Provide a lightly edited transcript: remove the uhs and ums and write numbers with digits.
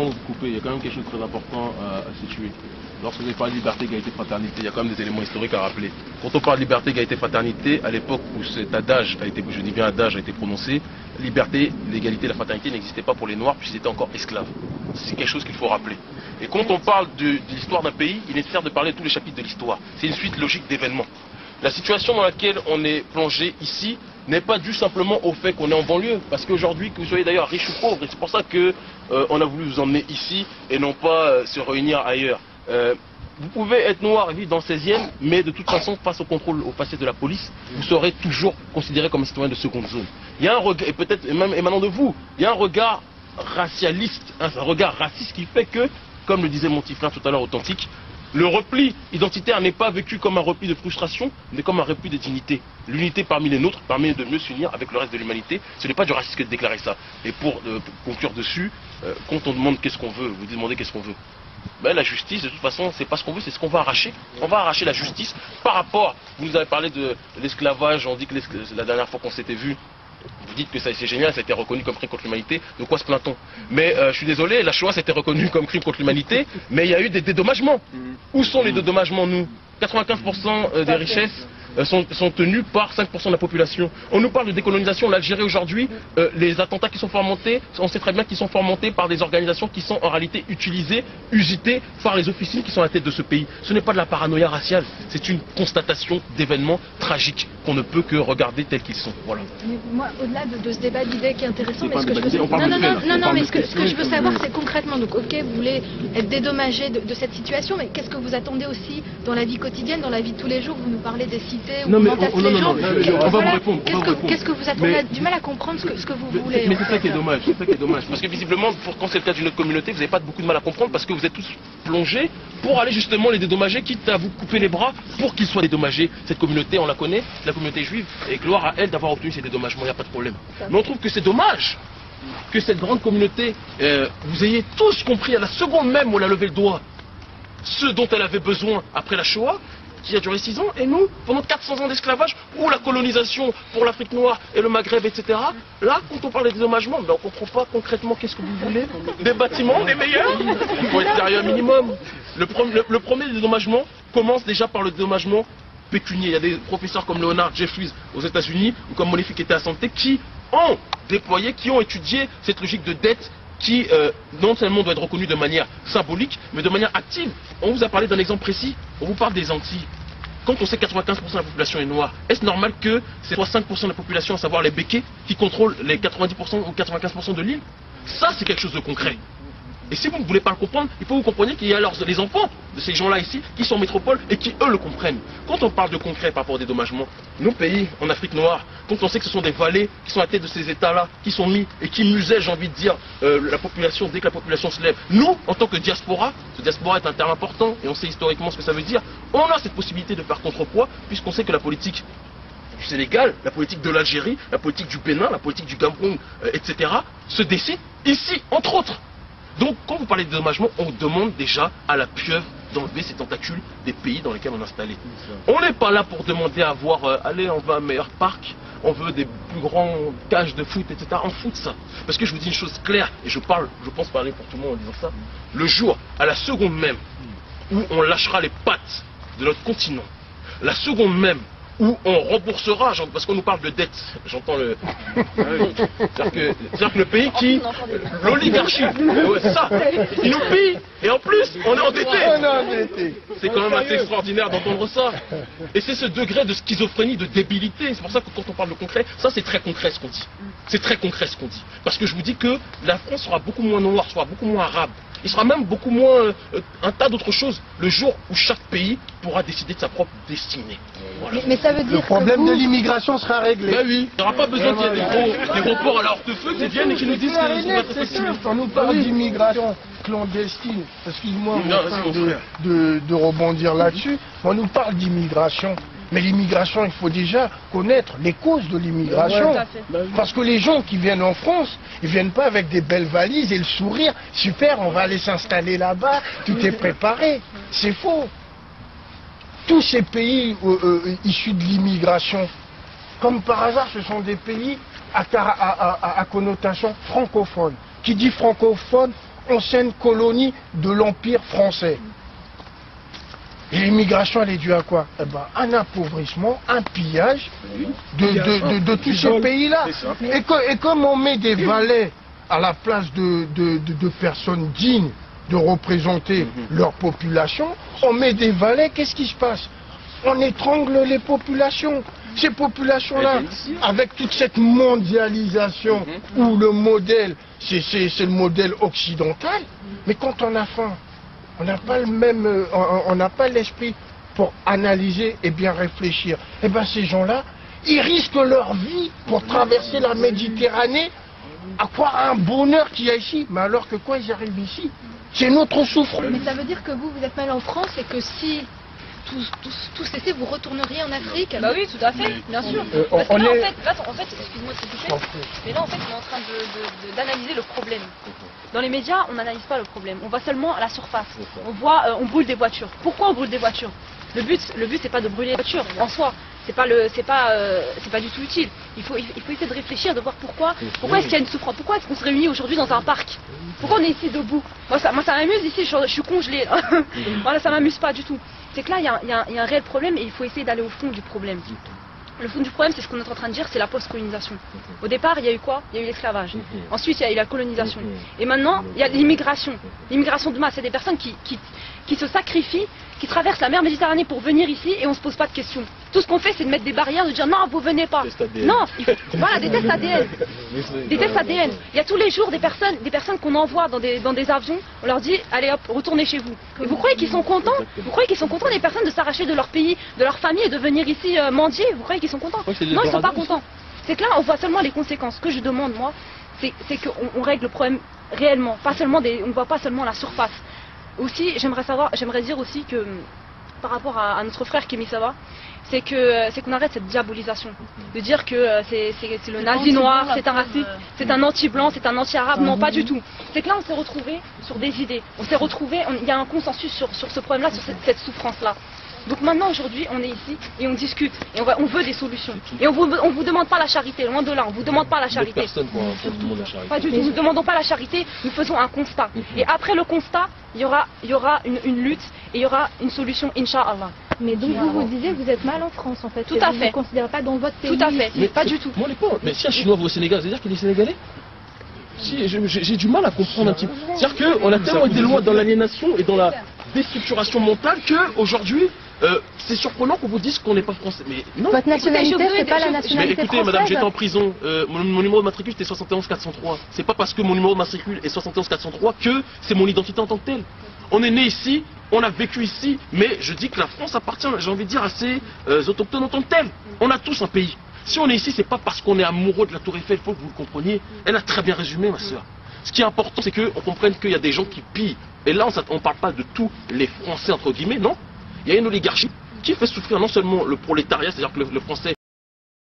sans vous couper, il y a quand même quelque chose de très important à situer. Lorsque vous avez parlé de liberté, égalité, fraternité, il y a quand même des éléments historiques à rappeler. Quand on parle de liberté, égalité, fraternité, à l'époque où cet adage a été, je dis bien adage, a été prononcé, liberté, l'égalité, la fraternité n'existaient pas pour les Noirs puisqu'ils étaient encore esclaves. C'est quelque chose qu'il faut rappeler. Et quand on parle de l'histoire d'un pays, il est nécessaire de parler de tous les chapitres de l'histoire. C'est une suite logique d'événements. La situation dans laquelle on est plongé ici n'est pas due simplement au fait qu'on est en banlieue. Parce qu'aujourd'hui, que vous soyez d'ailleurs riche ou pauvre, et c'est pour ça qu'on a voulu vous emmener ici et non pas se réunir ailleurs. Vous pouvez être noir et vivre dans le 16e, mais de toute façon, face au contrôle, au passé de la police, vous serez toujours considéré comme un citoyen de seconde zone. Il y a un regard, et peut-être même émanant de vous, il y a un regard racialiste, un regard raciste qui fait que, comme le disait mon petit frère tout à l'heure authentique, le repli identitaire n'est pas vécu comme un repli de frustration, mais comme un repli de dignité. L'unité parmi les nôtres permet de mieux s'unir avec le reste de l'humanité. Ce n'est pas du racisme que de déclarer ça. Et pour conclure dessus, quand on demande qu'est-ce qu'on veut, vous demandez qu'est-ce qu'on veut. Ben, la justice, de toute façon, c'est pas ce qu'on veut, c'est ce qu'on va arracher. On va arracher la justice par rapport, vous nous avez parlé de l'esclavage, on dit que la dernière fois qu'on s'était vu, vous dites que c'est génial, ça a été reconnu comme crime contre l'humanité, de quoi se plaint-on? Mais je suis désolé, la Shoah, ça a été reconnu comme crime contre l'humanité, mais il y a eu des dédommagements. Où sont les dédommagements, nous? 95% des richesses sont tenus par 5% de la population. On nous parle de décolonisation, l'Algérie aujourd'hui, les attentats qui sont fomentés, on sait très bien qu'ils sont fomentés par des organisations qui sont en réalité utilisées, usitées par les officines qui sont à la tête de ce pays. Ce n'est pas de la paranoïa raciale, c'est une constatation d'événements tragiques qu'on ne peut que regarder tels qu'ils sont. Voilà. Mais moi, au-delà de ce débat d'idées qui est intéressant, mais ce que je veux savoir, c'est concrètement, donc ok, vous voulez être dédommagé de cette situation, mais qu'est-ce que vous attendez aussi dans la vie quotidienne, dans la vie de tous les jours? Vous nous parlez des cités, où on entasse les gens. On va vous répondre. Qu'est-ce que vous attendez? On a du mal à comprendre ce que vous voulez. Mais c'est ça qui est dommage, parce que visiblement, quand c'est le cas d'une autre communauté, vous n'avez pas beaucoup de mal à comprendre parce que vous êtes tous plongés pour aller justement les dédommager, quitte à vous couper les bras pour qu'ils soient dédommagés. Cette communauté, on la connaît, la communauté juive, et gloire à elle d'avoir obtenu ces dédommagements, il n'y a pas de problème. Mais on trouve que c'est dommage que cette grande communauté, vous ayez tous compris à la seconde même où elle a levé le doigt ce dont elle avait besoin après la Shoah, qui a duré 6 ans, et nous, pendant 400 ans d'esclavage, ou la colonisation pour l'Afrique noire et le Maghreb, etc. Là, quand on parle des dédommagements, ben, on ne comprend pas concrètement qu'est-ce que vous voulez. Des bâtiments, des meilleurs. Il faut être sérieux un minimum. Le premier dédommagement commence déjà par le dédommagement pécunier. Il y a des professeurs comme Leonard Jeffries aux États-Unis, ou comme Monifique était à Santé, qui ont déployé, qui ont étudié cette logique de dette qui non seulement doit être reconnu de manière symbolique, mais de manière active. On vous a parlé d'un exemple précis, on vous parle des Antilles. Quand on sait que 95% de la population est noire, est-ce normal que c'est 5% de la population, à savoir les béquets, qui contrôlent les 90% ou 95% de l'île? Ça, c'est quelque chose de concret. Et si vous ne voulez pas le comprendre, il faut que vous compreniez qu'il y a alors les enfants de ces gens-là ici qui sont en métropole et qui, eux, le comprennent. Quand on parle de concret par rapport au dédommagement, nos pays, en Afrique noire, quand on sait que ce sont des vallées qui sont à la tête de ces États-là, qui sont mis et qui musèlent, j'ai envie de dire, la population, dès que la population se lève, nous, en tant que diaspora, ce diaspora est un terme important et on sait historiquement ce que ça veut dire, on a cette possibilité de faire contrepoids puisqu'on sait que la politique du Sénégal, la politique de l'Algérie, la politique du Bénin, la politique du Cameroun, etc., se décide ici, entre autres. Donc, quand vous parlez de dédommagement, on demande déjà à la pieuvre d'enlever ces tentacules des pays dans lesquels on est installé. On n'est pas là pour demander à avoir, allez, on veut un meilleur parc, on veut des plus grands cages de foot, etc. On fout de ça. Parce que je vous dis une chose claire, et je pense parler pour tout le monde en disant ça, le jour, à la seconde même, où on lâchera les pattes de notre continent, la seconde même où on remboursera, parce qu'on nous parle de dette, j'entends le... C'est-à-dire que le pays qui... L'oligarchie, ouais, ça, il nous pille, et en plus, on est endetté. C'est quand même assez extraordinaire d'entendre ça. Et c'est ce degré de schizophrénie, de débilité, c'est pour ça que quand on parle de concret, ça c'est très concret ce qu'on dit. C'est très concret ce qu'on dit. Parce que je vous dis que la France sera beaucoup moins noire, sera beaucoup moins arabe. Il sera même beaucoup moins un tas d'autres choses le jour où chaque pays pourra décider de sa propre destinée. Voilà. Mais ça veut dire le problème de l'immigration sera réglé. Ben oui, il n'y aura pas besoin qu'il y ait des gros ports à la hortefeux qui viennent et qui nous disent que c'est votre sûr. Quand nous parle d'immigration clandestine, excuse-moi de rebondir là-dessus, on nous parle d'immigration. Mais l'immigration, il faut déjà connaître les causes de l'immigration. Parce que les gens qui viennent en France, ils viennent pas avec des belles valises et le sourire. Super, on va aller s'installer là-bas, tout est préparé. C'est faux. Tous ces pays issus de l'immigration, comme par hasard, ce sont des pays à connotation francophone. Qui dit francophone ancienne colonie de l'Empire français. Et l'immigration, elle est due à quoi? Eh ben, un appauvrissement, un pillage de tous ces pays-là. Et comme on met des valets à la place de personnes dignes de représenter leur population, on met des valets, qu'est-ce qui se passe? On étrangle les populations. Ces populations-là, avec toute cette mondialisation où le modèle, c'est le modèle occidental, mais quand on a faim, on n'a pas le même, on n'a pas l'esprit pour analyser et bien réfléchir. Et bien ces gens-là, ils risquent leur vie pour traverser la Méditerranée, à quoi un bonheur qu'il y a ici. Mais alors que quand ils arrivent ici, c'est notre souffrance. Mais ça veut dire que vous êtes mal en France et que si tout cessait, vous retourneriez en Afrique? Bah oui, tout à fait, bien sûr. Parce que là, en fait, excuse-moi de te couper, mais là, en fait, on est en train d'analyser le problème. Dans les médias, on n'analyse pas le problème. On va seulement à la surface. On voit, on brûle des voitures. Pourquoi on brûle des voitures? Le but, c'est pas de brûler les voitures en soi. C'est pas du tout utile. Il faut essayer de réfléchir, de voir pourquoi est-ce qu'il y a une souffrance. Pourquoi est-ce qu'on se réunit aujourd'hui dans un parc? Pourquoi on est ici debout? Moi, ça m'amuse ici. Je suis congelée. Voilà, ça m'amuse pas du tout. C'est que là, il y a un réel problème et il faut essayer d'aller au fond du problème. Le fond du problème, c'est ce qu'on est en train de dire, c'est la post-colonisation. Au départ, il y a eu quoi? Il y a eu l'esclavage. Ensuite, il y a eu la colonisation. Et maintenant, il y a l'immigration. L'immigration de masse, c'est des personnes qui se sacrifient, qui traversent la mer Méditerranée pour venir ici et on ne se pose pas de questions. Tout ce qu'on fait, c'est de mettre des barrières, de dire non, vous venez pas. Non, voilà, des tests ADN. Des tests ADN. Il y a tous les jours des personnes qu'on envoie dans des avions, on leur dit, allez hop, retournez chez vous. Et vous croyez qu'ils sont contents? Vous croyez qu'ils sont contents, les personnes, de s'arracher de leur pays, de leur famille et de venir ici mendier? Vous croyez qu'ils sont contents? Non, ils ne sont pas contents. C'est que là, on voit seulement les conséquences. Ce que je demande, moi, c'est qu'on règle le problème réellement. Pas seulement on ne voit pas seulement la surface. Aussi, j'aimerais dire aussi que, par rapport à notre frère Kémy Seba, c'est qu'on arrête cette diabolisation. De dire que c'est le nazi noir, c'est un raciste, c'est un anti-blanc, c'est un anti-arabe. Non, pas du tout. C'est que là, on s'est retrouvés sur des idées. On s'est retrouvés, il y a un consensus sur ce problème-là, sur cette souffrance-là. Donc maintenant, aujourd'hui, on est ici et on discute et on veut des solutions. Et on vous demande pas la charité, loin de là, on vous demande pas la charité. Personne pour tout le monde la charité. Pas du tout, nous ne demandons pas la charité, nous faisons un constat. Et après le constat, il y aura une lutte et il y aura une solution, Inch'Allah. Mais donc vous disiez que vous êtes mal en France en fait. Tout à fait. Vous ne considérez pas dans votre pays. Tout à fait, mais pas du tout. Moi, mais si un Chinois va au Sénégal, c'est-à-dire qu'il est Sénégalais? Si, j'ai du mal à comprendre un petit peu. C'est-à-dire qu'on a tellement été loin dans l'aliénation et dans la déstructuration mentale qu'aujourd'hui, c'est surprenant qu'on vous dise qu'on n'est pas français. Mais non. Votre nationalité, c'est pas la nationalité mais écoutez, française. madame, j'étais en prison. Mon numéro de matricule, c'était 71 403. C'est pas parce que mon numéro de matricule est 71 403 que c'est mon identité en tant que telle. On est né ici, on a vécu ici, mais je dis que la France appartient, j'ai envie de dire, à ses autochtones en tant que tels. On a tous un pays. Si on est ici, c'est pas parce qu'on est amoureux de la Tour Eiffel, il faut que vous le compreniez. Elle a très bien résumé, ma soeur. Ce qui est important, c'est qu'on comprenne qu'il y a des gens qui pillent. Et là, on ne parle pas de tous les Français, entre guillemets, non. Il y a une oligarchie qui fait souffrir non seulement le prolétariat, c'est-à-dire que le Français